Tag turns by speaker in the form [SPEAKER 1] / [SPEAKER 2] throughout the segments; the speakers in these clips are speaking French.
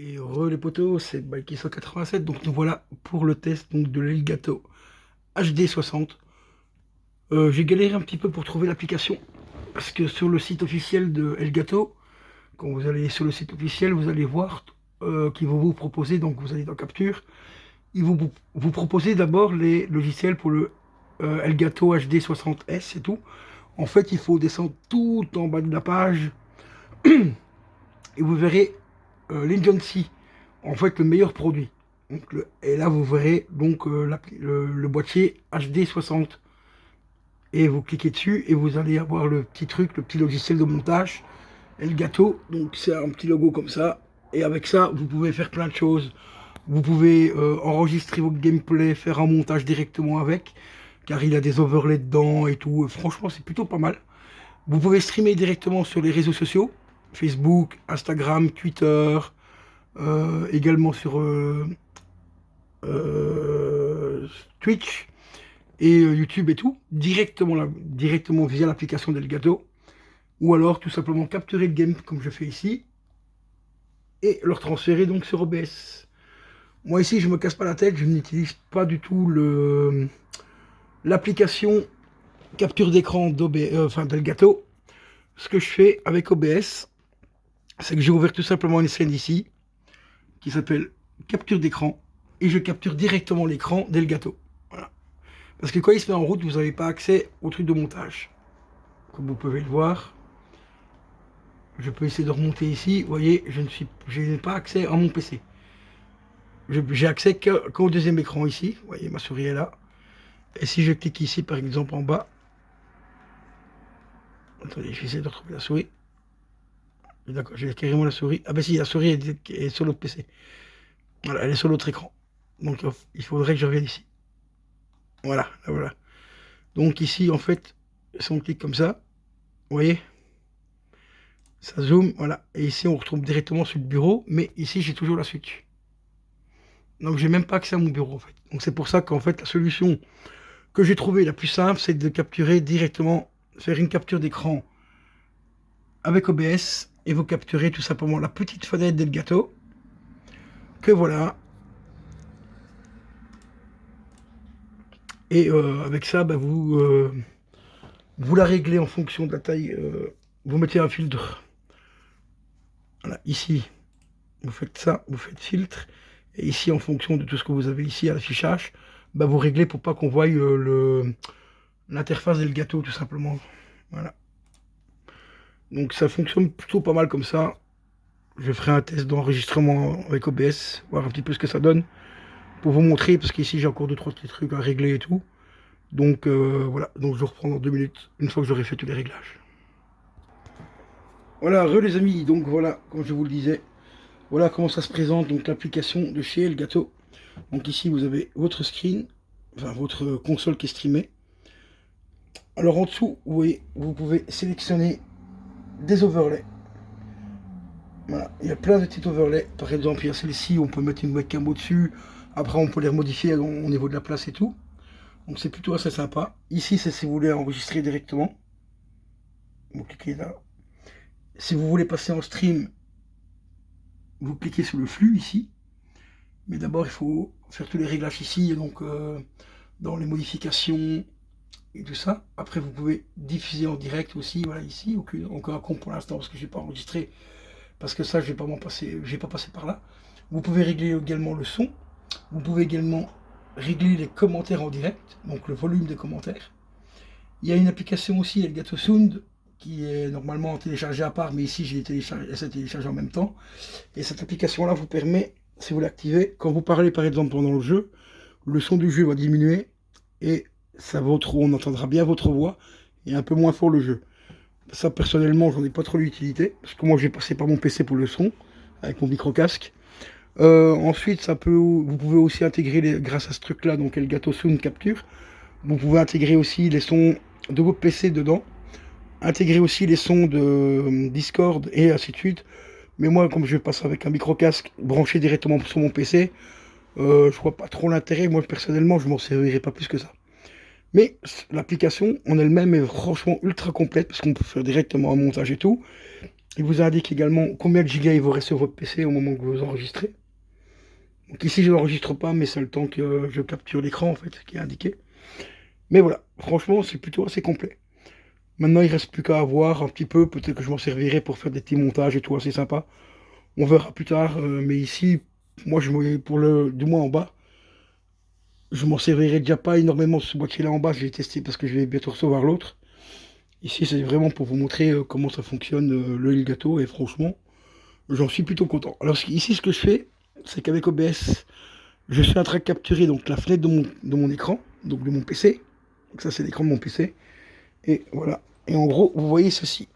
[SPEAKER 1] Et les potos, c'est Balki 187, donc nous voilà pour le test donc, de l'Elgato HD60. J'ai galéré un petit peu pour trouver l'application, parce que sur le site officiel de Elgato, quand vous allez sur le site officiel, vous allez voir qu'ils vont vous proposer, donc vous allez dans Capture, ils vont vous proposer d'abord les logiciels pour le Elgato HD60S et tout. En fait, il faut descendre tout en bas de la page, et vous verrez l'Injuncy, en fait le meilleur produit. Donc, et là vous verrez donc le boîtier HD60 et vous cliquez dessus et vous allez avoir le petit truc, le petit logiciel de montage Elgato. Donc c'est un petit logo comme ça et avec ça vous pouvez faire plein de choses. Vous pouvez enregistrer votre gameplay, faire un montage directement avec, car il a des overlays dedans et tout. Franchement c'est plutôt pas mal. Vous pouvez streamer directement sur les réseaux sociaux, Facebook, Instagram, Twitter, également sur Twitch et YouTube et tout, directement via l'application d'Elgato, ou alors tout simplement capturer le game comme je fais ici, et le transférer donc sur OBS. Moi ici je me casse pas la tête, je n'utilise pas du tout l'application capture d'écran d'Elgato. Ce que je fais avec OBS, c'est que j'ai ouvert tout simplement une scène ici, qui s'appelle capture d'écran, et je capture directement l'écran d'Elgato. Voilà. Parce que quand il se met en route, vous n'avez pas accès au truc de montage. Comme vous pouvez le voir, je peux essayer de remonter ici. Vous voyez, je n'ai pas accès à mon PC. J'ai accès qu'au deuxième écran ici. Vous voyez, ma souris est là. Et si je clique ici, par exemple, en bas. Attendez, je vais essayer de retrouver la souris. D'accord, j'ai carrément la souris. Ah ben si, la souris est sur l'autre PC. Voilà, elle est sur l'autre écran. Donc il faudrait que je revienne ici. Voilà, là, voilà. Donc ici, en fait, si on clique comme ça, vous voyez, ça zoome, voilà. Et ici, on retrouve directement sur le bureau, mais ici, j'ai toujours la Switch. Donc, j'ai même pas accès à mon bureau, en fait. Donc, c'est pour ça qu'en fait, la solution que j'ai trouvée la plus simple, c'est de capturer directement, faire une capture d'écran avec OBS, et vous capturez tout simplement la petite fenêtre d'Elgato, que voilà. Et avec ça, bah, vous la réglez en fonction de la taille. Vous mettez un filtre. Voilà, ici, vous faites ça, vous faites filtre. Et ici, en fonction de tout ce que vous avez ici à l'affichage, bah, vous réglez pour pas qu'on voie l'interface d'Elgato, tout simplement. Voilà. Donc ça fonctionne plutôt pas mal comme ça. Je ferai un test d'enregistrement avec OBS, voir un petit peu ce que ça donne, pour vous montrer, parce qu'ici j'ai encore 2-3 petits trucs à régler et tout. Donc voilà, donc je reprends dans 2 minutes, une fois que j'aurai fait tous les réglages. Voilà, les amis, donc voilà, comme je vous le disais, voilà comment ça se présente, donc l'application de chez Elgato. Donc ici vous avez votre screen, enfin votre console qui est streamée. Alors en dessous, vous voyez, vous pouvez sélectionner des overlays. Voilà, il y a plein de petits overlays. Par exemple, il y a celle-ci, on peut mettre une webcam au-dessus. Après, on peut les remodifier au niveau de la place et tout. Donc c'est plutôt assez sympa. Ici, c'est si vous voulez enregistrer directement. Vous cliquez là. Si vous voulez passer en stream, vous cliquez sur le flux ici. Mais d'abord, il faut faire tous les réglages ici. Donc, dans les modifications et tout ça. Après, vous pouvez diffuser en direct aussi. Voilà, ici. Aucun compte pour l'instant parce que je n'ai pas enregistré. Parce que ça, je vais pas passer par là. Vous pouvez régler également le son. Vous pouvez également régler les commentaires en direct, donc le volume des commentaires. Il y a une application aussi, Elgato Sound, qui est normalement téléchargée à part, mais ici, elle s'est téléchargée en même temps. Et cette application-là vous permet, si vous l'activez, quand vous parlez par exemple pendant le jeu, le son du jeu va diminuer et on entendra bien votre voix et un peu moins fort le jeu. Ça, personnellement, j'en ai pas trop l'utilité, parce que moi, j'ai passé par mon PC pour le son, avec mon micro-casque. Ensuite, vous pouvez aussi intégrer, grâce à ce truc-là, donc Elgato Sound Capture, vous pouvez intégrer aussi les sons de votre PC dedans, intégrer aussi les sons de Discord et ainsi de suite. Mais moi, comme je passe avec un micro-casque branché directement sur mon PC, je vois pas trop l'intérêt. Moi, personnellement, je m'en servirai pas plus que ça. Mais l'application en elle-même est franchement ultra complète parce qu'on peut faire directement un montage et tout. Il vous indique également combien de gigas il vous reste sur votre PC au moment que vous enregistrez. Donc ici, je n'enregistre pas, mais c'est le temps que je capture l'écran, en fait, qui est indiqué. Mais voilà, franchement, c'est plutôt assez complet. Maintenant, il ne reste plus qu'à voir un petit peu. Peut-être que je m'en servirai pour faire des petits montages et tout, assez sympa. On verra plus tard. Mais ici, moi, pour du moins en bas, je m'en servirai déjà pas énormément ce boîtier-là en bas. Je vais tester parce que je vais bientôt recevoir l'autre. Ici, c'est vraiment pour vous montrer comment ça fonctionne le Elgato. Et franchement, j'en suis plutôt content. Alors ici, ce que je fais, c'est qu'avec OBS, je suis en train de capturer donc, la fenêtre de mon écran, donc de mon PC. Donc ça, c'est l'écran de mon PC. Et voilà. Et en gros, vous voyez ceci.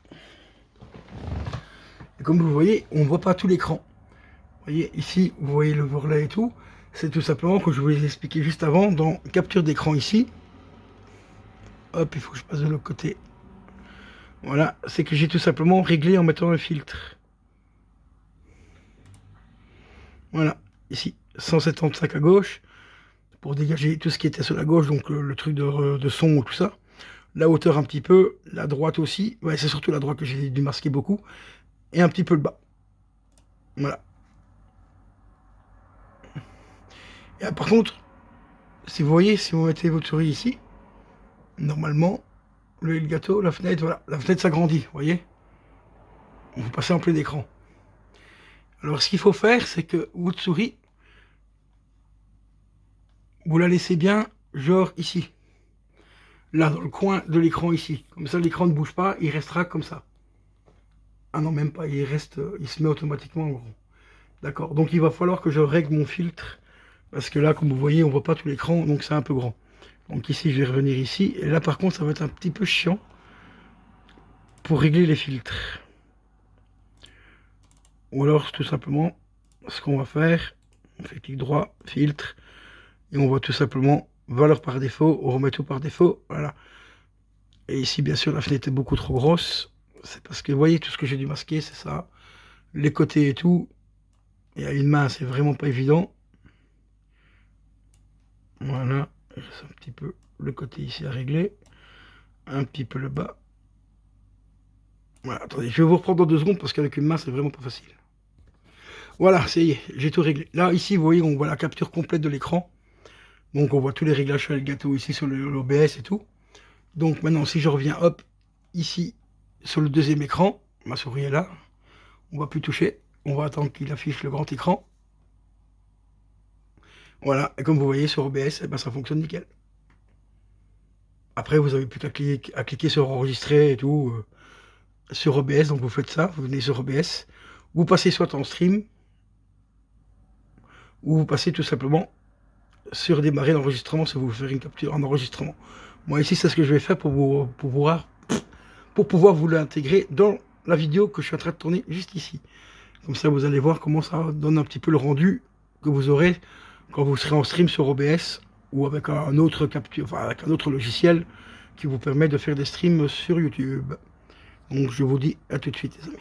[SPEAKER 1] Et comme vous voyez, on ne voit pas tout l'écran. Vous voyez, ici, vous voyez le overlay et tout. C'est tout simplement que je vous ai expliqué juste avant dans capture d'écran ici. Hop, il faut que je passe de l'autre côté. Voilà, c'est que j'ai tout simplement réglé en mettant un filtre. Voilà, ici, 175 à gauche, pour dégager tout ce qui était sur la gauche, donc le truc de son ou tout ça. La hauteur un petit peu, la droite aussi. Ouais, c'est surtout la droite que j'ai dû masquer beaucoup. Et un petit peu le bas. Voilà. Et par contre, si vous voyez, si vous mettez votre souris ici, normalement, le Elgato, la fenêtre, voilà, la fenêtre s'agrandit, vous voyez. Vous passez en plein écran. Alors ce qu'il faut faire, c'est que votre souris, vous la laissez bien, genre ici. Là, dans le coin de l'écran ici. Comme ça, l'écran ne bouge pas, il restera comme ça. Ah non, même pas, il se met automatiquement en gros. D'accord, donc il va falloir que je règle mon filtre. Parce que là, comme vous voyez, on voit pas tout l'écran, donc c'est un peu grand. Donc ici, je vais revenir ici. Et là, par contre, ça va être un petit peu chiant pour régler les filtres. Ou alors, tout simplement, ce qu'on va faire, on fait clic droit, filtre, et on va tout simplement valeur par défaut, on remet tout par défaut, voilà. Et ici, bien sûr, la fenêtre est beaucoup trop grosse. C'est parce que, vous voyez, tout ce que j'ai dû masquer, c'est ça. Les côtés et tout. Et à une main, c'est vraiment pas évident. Voilà. Il reste un petit peu le côté ici à régler. Un petit peu le bas. Voilà, attendez, je vais vous reprendre dans 2 secondes parce qu'avec une main, c'est vraiment pas facile. Voilà, ça y est, j'ai tout réglé. Là, ici, vous voyez, on voit la capture complète de l'écran. Donc, on voit tous les réglages sur Elgato ici sur l'OBS et tout. Donc, maintenant, si je reviens, hop, ici, sur le deuxième écran, ma souris est là. On va plus toucher. On va attendre qu'il affiche le grand écran. Voilà, et comme vous voyez sur OBS, eh ben, ça fonctionne nickel. Après, vous avez plus qu'à cliquer sur enregistrer et tout sur OBS. Donc, vous faites ça, vous venez sur OBS. Vous passez soit en stream, ou vous passez tout simplement sur démarrer l'enregistrement si vous voulez faire une capture en enregistrement. Moi ici c'est ce que je vais faire pour pouvoir vous l'intégrer dans la vidéo que je suis en train de tourner juste ici. Comme ça vous allez voir comment ça donne un petit peu le rendu que vous aurez quand vous serez en stream sur OBS ou avec un autre capture, enfin avec un autre logiciel qui vous permet de faire des streams sur YouTube. Donc je vous dis à tout de suite les amis.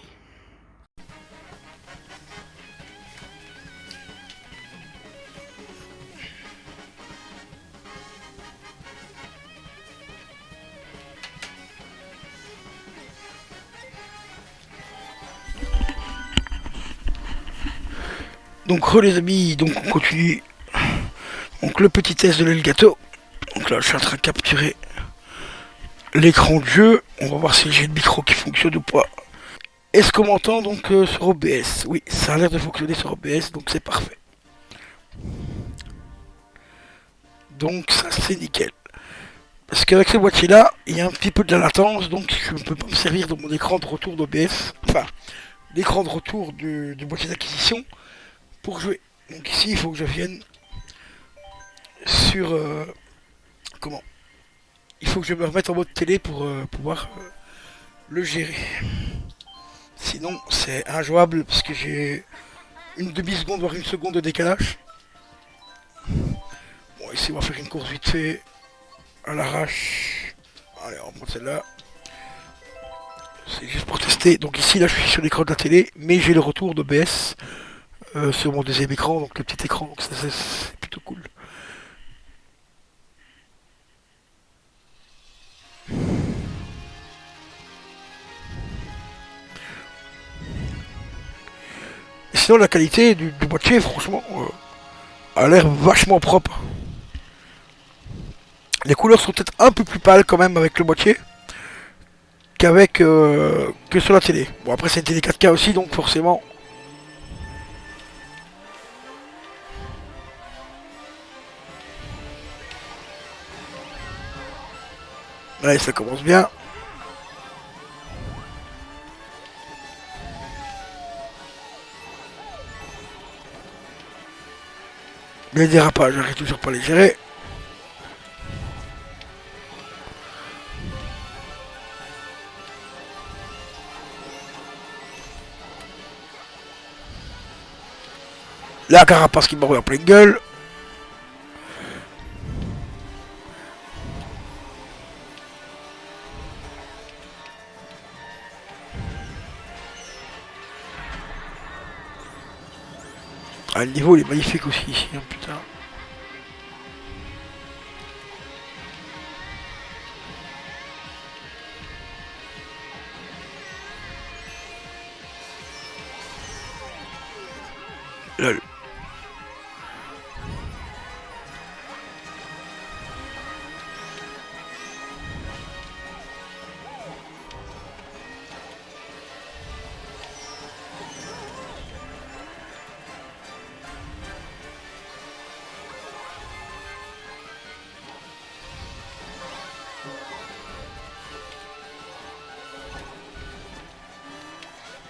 [SPEAKER 1] Donc les amis, donc on continue. Donc le petit test de l'Elgato. Donc là je suis en train de capturer l'écran de jeu. On va voir si j'ai le micro qui fonctionne ou pas. Est-ce qu'on m'entend donc sur OBS? Oui, ça a l'air de fonctionner sur OBS, donc c'est parfait. Donc ça c'est nickel. Parce qu'avec ce boîtier là, il y a un petit peu de la latence, donc je ne peux pas me servir de mon écran de retour d'OBS, enfin l'écran de retour du boîtier d'acquisition pour jouer. Donc ici il faut que je vienne sur comment? Il faut que je me remette en mode télé pour pouvoir le gérer. Sinon c'est injouable parce que j'ai une demi-seconde voire une seconde de décalage. Bon ici on va faire une course vite fait à l'arrache. Allez on prend celle-là. C'est juste pour tester. Donc ici là je suis sur l'écran de la télé mais j'ai le retour d'OBS sur mon deuxième écran, donc le petit écran, donc ça c'est plutôt cool. sinon, la qualité du boîtier, franchement, a l'air vachement propre. Les couleurs sont peut-être un peu plus pâles quand même avec le boîtier qu'avec que sur la télé. Bon, après, c'est une télé 4K aussi, donc forcément. Allez, ça commence bien. Les dérapages, j'arrive toujours pas à les gérer. La carapace qui m'envoie en pleine gueule. Ah, le niveau il est magnifique aussi ici, hein, putain. Lol.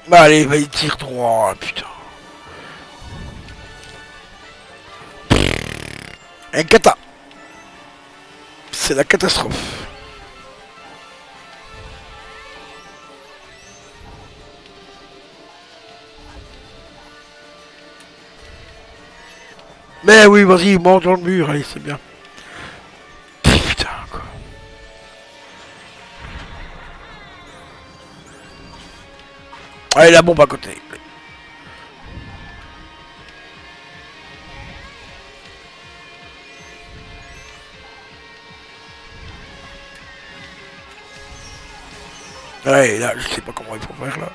[SPEAKER 1] Bah allez, vas-y, tire droit, putain. Un kata. C'est la catastrophe. Mais oui, vas-y, monte dans le mur, allez, c'est bien. Putain, quoi. Allez, la bombe à côté. Ouais, là, je sais pas comment il faut faire, là.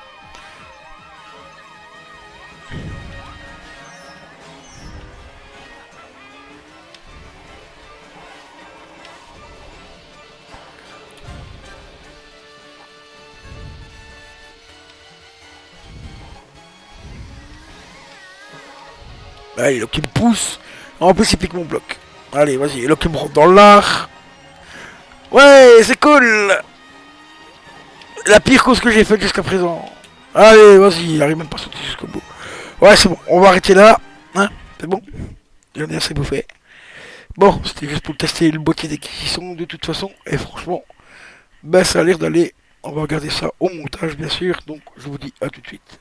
[SPEAKER 1] Allez, là, qui me pousse. En plus, il pique mon bloc. Allez, vas-y, là, qui me rentre dans l'art. Ouais, c'est cool. La pire cause que j'ai faite jusqu'à présent. Allez, vas-y, il arrive même pas à sauter jusqu'au bout. Ouais, c'est bon, on va arrêter là. Hein, c'est bon. J'en ai assez bouffé. Bon, c'était juste pour tester le boîtier d'acquisition de toute façon. Et franchement, ben ça a l'air d'aller. On va regarder ça au montage, bien sûr. Donc, je vous dis à tout de suite.